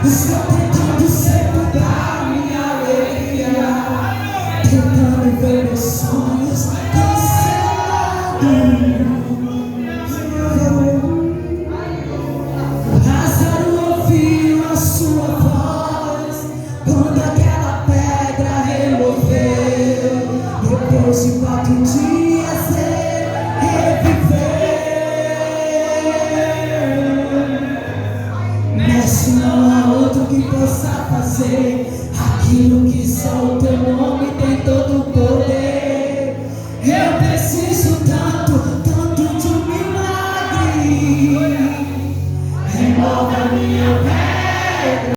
Estou tentando segurar minha alegria, tentando ver meus sonhos cancelados. Lázaro ouviu a sua voz quando aquela pedra removeu. Depois de 4 dias ele reviveu. Mestre, não há outro que possa fazer aquilo que só o teu nome tem todo o